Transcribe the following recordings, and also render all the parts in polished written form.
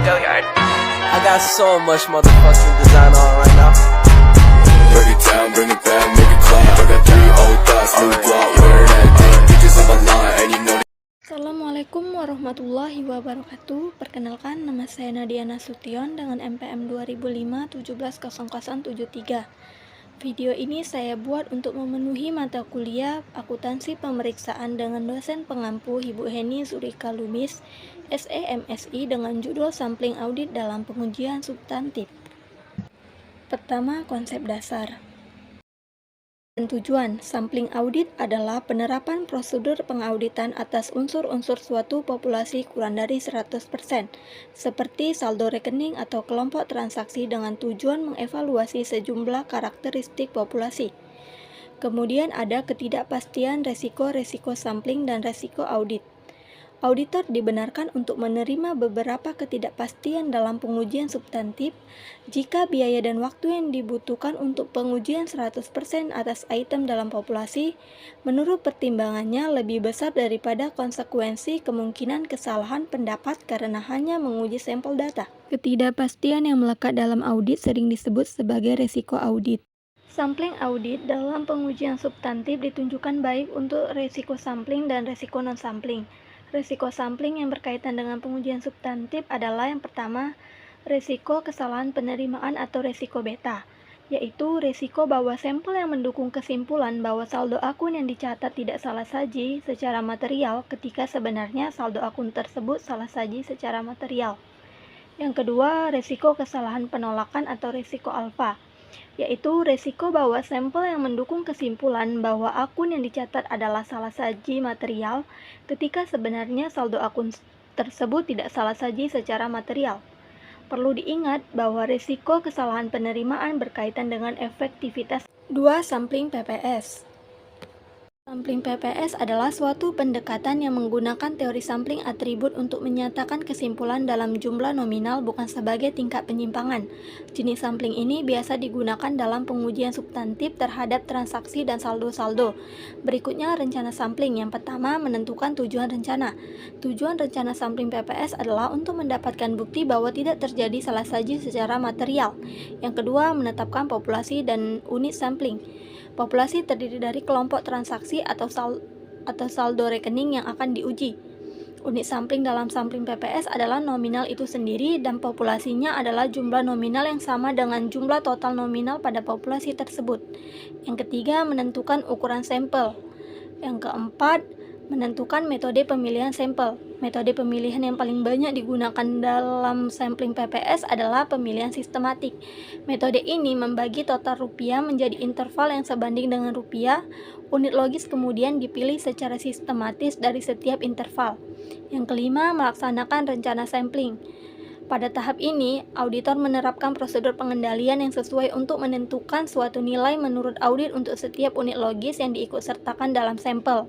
I got so much motherfucking design on right now. Break it down, bring it back, make it clap. I got 3 old thoughts, new block, where that thing. Bitches on my line, and you know. Assalamualaikum warahmatullahi wabarakatuh. Perkenalkan, nama saya Nadia Nasution dengan NPM 2005-170073. Video ini saya buat untuk memenuhi mata kuliah akuntansi pemeriksaan dengan dosen pengampu Ibu Heni Zurika Lubis, SEMSI, dengan judul Sampling Audit dalam Pengujian Substantif. Pertama, konsep dasar. Dan tujuan sampling audit adalah penerapan prosedur pengauditan atas unsur-unsur suatu populasi kurang dari 100%, seperti saldo rekening atau kelompok transaksi dengan tujuan mengevaluasi sejumlah karakteristik populasi. Kemudian ada ketidakpastian resiko sampling dan resiko audit. Auditor dibenarkan untuk menerima beberapa ketidakpastian dalam pengujian substantif jika biaya dan waktu yang dibutuhkan untuk pengujian 100% atas item dalam populasi menurut pertimbangannya lebih besar daripada konsekuensi kemungkinan kesalahan pendapat karena hanya menguji sampel data. Ketidakpastian yang melekat dalam audit sering disebut sebagai resiko audit. Sampling audit dalam pengujian substantif ditunjukkan baik untuk resiko sampling dan resiko non-sampling. Resiko sampling yang berkaitan dengan pengujian substantif adalah yang pertama, resiko kesalahan penerimaan atau resiko beta, yaitu resiko bahwa sampel yang mendukung kesimpulan bahwa saldo akun yang dicatat tidak salah saji secara material ketika sebenarnya saldo akun tersebut salah saji secara material. Yang kedua, resiko kesalahan penolakan atau resiko alfa, yaitu resiko bahwa sampel yang mendukung kesimpulan bahwa akun yang dicatat adalah salah saji material ketika sebenarnya saldo akun tersebut tidak salah saji secara material. Perlu diingat bahwa resiko kesalahan penerimaan berkaitan dengan efektivitas. 2. Sampling PPS. Sampling PPS adalah suatu pendekatan yang menggunakan teori sampling atribut untuk menyatakan kesimpulan dalam jumlah nominal bukan sebagai tingkat penyimpangan. Jenis sampling ini biasa digunakan dalam pengujian substantif terhadap transaksi dan saldo-saldo. Berikutnya rencana sampling. Yang pertama, menentukan tujuan rencana. Tujuan rencana sampling PPS adalah untuk mendapatkan bukti bahwa tidak terjadi salah saji secara material. Yang kedua, menetapkan populasi dan unit sampling. Populasi terdiri dari kelompok transaksi atau saldo rekening yang akan diuji. Unit sampling dalam sampling PPS adalah nominal itu sendiri dan populasinya adalah jumlah nominal yang sama dengan jumlah total nominal pada populasi tersebut. Yang ketiga, menentukan ukuran sampel. Yang keempat, menentukan metode pemilihan sampel. Metode pemilihan yang paling banyak digunakan dalam sampling PPS adalah pemilihan sistematik. Metode ini membagi total rupiah menjadi interval yang sebanding dengan rupiah. Unit logis kemudian dipilih secara sistematis dari setiap interval. Yang kelima, melaksanakan rencana sampling. Pada tahap ini, auditor menerapkan prosedur pengendalian yang sesuai untuk menentukan suatu nilai menurut audit untuk setiap unit logis yang diikutsertakan dalam sampel.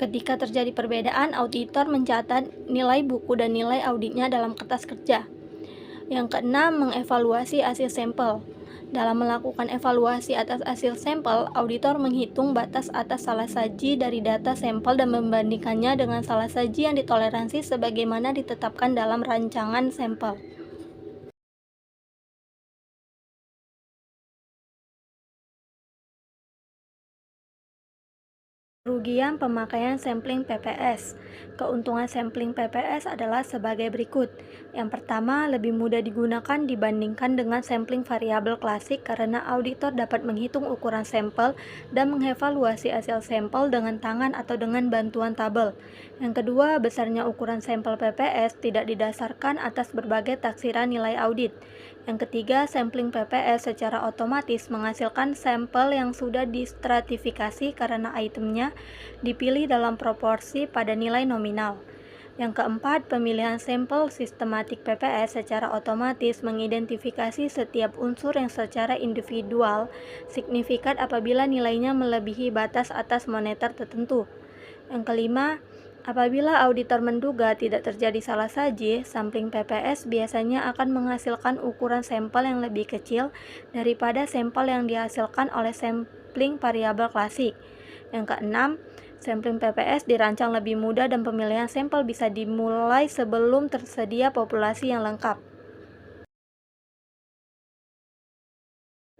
Ketika terjadi perbedaan, auditor mencatat nilai buku dan nilai auditnya dalam kertas kerja. Yang keenam, mengevaluasi hasil sampel. Dalam melakukan evaluasi atas hasil sampel, auditor menghitung batas atas salah saji dari data sampel dan membandingkannya dengan salah saji yang ditoleransi sebagaimana ditetapkan dalam rancangan sampel. Kerugian pemakaian sampling PPS. Keuntungan sampling PPS adalah sebagai berikut. Yang pertama, lebih mudah digunakan dibandingkan dengan sampling variabel klasik karena auditor dapat menghitung ukuran sampel dan mengevaluasi hasil sampel dengan tangan atau dengan bantuan tabel. Yang kedua, besarnya ukuran sampel PPS tidak didasarkan atas berbagai taksiran nilai audit. Yang ketiga, sampling PPS secara otomatis menghasilkan sampel yang sudah distratifikasi karena itemnya dipilih dalam proporsi pada nilai nominal. Yang keempat, pemilihan sampel sistematik PPS secara otomatis mengidentifikasi setiap unsur yang secara individual signifikan apabila nilainya melebihi batas atas moneter tertentu. Yang kelima, apabila auditor menduga tidak terjadi salah saji, sampling PPS biasanya akan menghasilkan ukuran sampel yang lebih kecil daripada sampel yang dihasilkan oleh sampling variabel klasik. Yang keenam, Sampling PPS dirancang lebih mudah dan pemilihan sampel bisa dimulai sebelum tersedia populasi yang lengkap.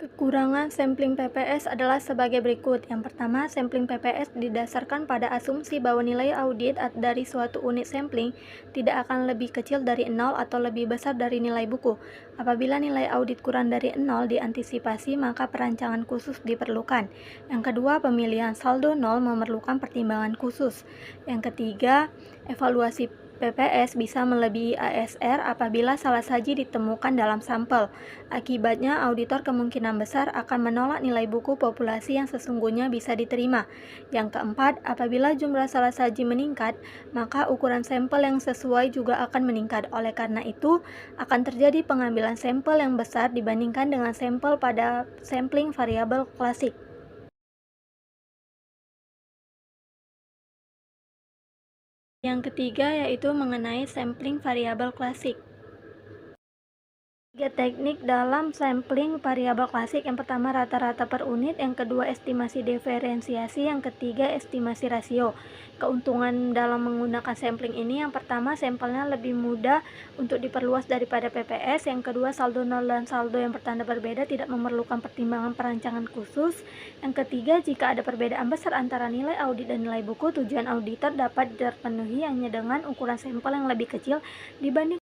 Kekurangan sampling PPS adalah sebagai berikut. Yang pertama, sampling PPS didasarkan pada asumsi bahwa nilai audit dari suatu unit sampling tidak akan lebih kecil dari 0 atau lebih besar dari nilai buku. Apabila nilai audit kurang dari 0 diantisipasi, maka perancangan khusus diperlukan. Yang kedua, pemilihan saldo 0 memerlukan pertimbangan khusus. Yang ketiga, evaluasi PPS bisa melebihi ASR apabila salah saji ditemukan dalam sampel. Akibatnya, auditor kemungkinan besar akan menolak nilai buku populasi yang sesungguhnya bisa diterima. Yang keempat, apabila jumlah salah saji meningkat, maka ukuran sampel yang sesuai juga akan meningkat. Oleh karena itu, akan terjadi pengambilan sampel yang besar dibandingkan dengan sampel pada sampling variabel klasik. Yang ketiga yaitu mengenai sampling variabel klasik. Tiga teknik dalam sampling variabel klasik. Yang pertama rata-rata per unit, yang kedua estimasi diferensiasi, yang ketiga estimasi rasio. Keuntungan dalam menggunakan sampling ini, yang pertama sampelnya lebih mudah untuk diperluas daripada PPS, yang kedua saldo nol dan saldo yang bertanda berbeda tidak memerlukan pertimbangan perancangan khusus, yang ketiga jika ada perbedaan besar antara nilai audit dan nilai buku, tujuan auditor dapat terpenuhi hanya dengan ukuran sampel yang lebih kecil dibanding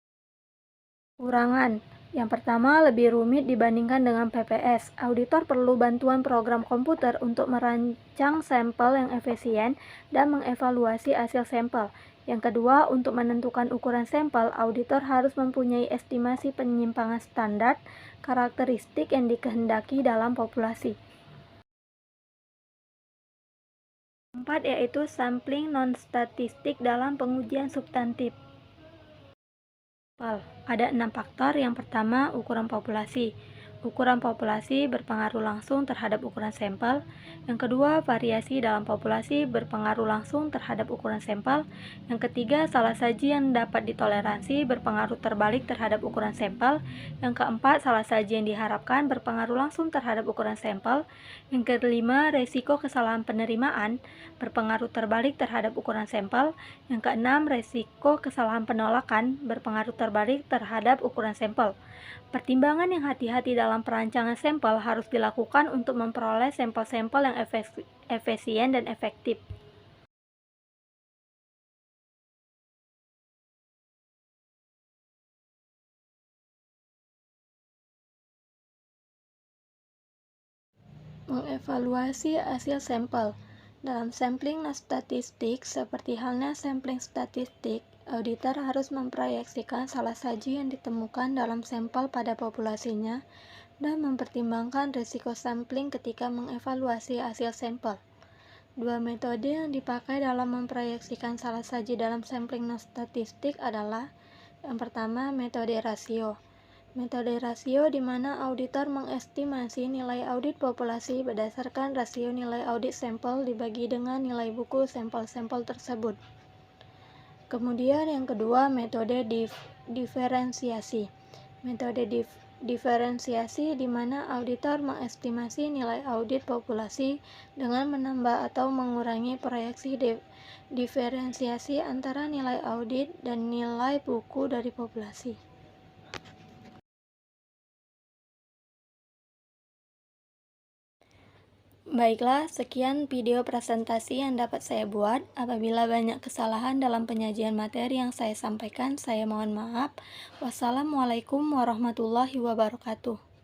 kekurangan. Yang pertama, lebih rumit dibandingkan dengan PPS. Auditor perlu bantuan program komputer untuk merancang sampel yang efisien dan mengevaluasi hasil sampel. Yang kedua, untuk menentukan ukuran sampel, auditor harus mempunyai estimasi penyimpangan standar karakteristik yang dikehendaki dalam populasi. Keempat, yaitu sampling non-statistik dalam pengujian substantif. Ada 6 faktor. Yang pertama, ukuran populasi. Ukuran populasi berpengaruh langsung terhadap ukuran sampel. Yang kedua, variasi dalam populasi berpengaruh langsung terhadap ukuran sampel. Yang ketiga, salah saji yang dapat ditoleransi berpengaruh terbalik terhadap ukuran sampel. Yang keempat, salah saji yang diharapkan berpengaruh langsung terhadap ukuran sampel. Yang kelima, resiko kesalahan penerimaan berpengaruh terbalik terhadap ukuran sampel. Yang keenam, resiko kesalahan penolakan berpengaruh terbalik terhadap ukuran sampel. Pertimbangan yang hati-hati dalam perancangan sampel harus dilakukan untuk memperoleh sampel-sampel yang efisien dan efektif. Mengevaluasi hasil sampel. Dalam sampling statistik, seperti halnya sampling statistik, auditor harus memproyeksikan salah saji yang ditemukan dalam sampel pada populasinya dan mempertimbangkan risiko sampling ketika mengevaluasi hasil sampel. Dua metode yang dipakai dalam memproyeksikan salah saji dalam sampling statistik adalah: yang pertama, metode rasio. Metode rasio di mana auditor mengestimasi nilai audit populasi berdasarkan rasio nilai audit sampel dibagi dengan nilai buku sampel-sampel tersebut. Kemudian yang kedua, metode diferensiasi. Metode diferensiasi di mana auditor mengestimasi nilai audit populasi dengan menambah atau mengurangi proyeksi diferensiasi antara nilai audit dan nilai buku dari populasi. Baiklah, sekian video presentasi yang dapat saya buat. Apabila banyak kesalahan dalam penyajian materi yang saya sampaikan, saya mohon maaf. Wassalamualaikum warahmatullahi wabarakatuh.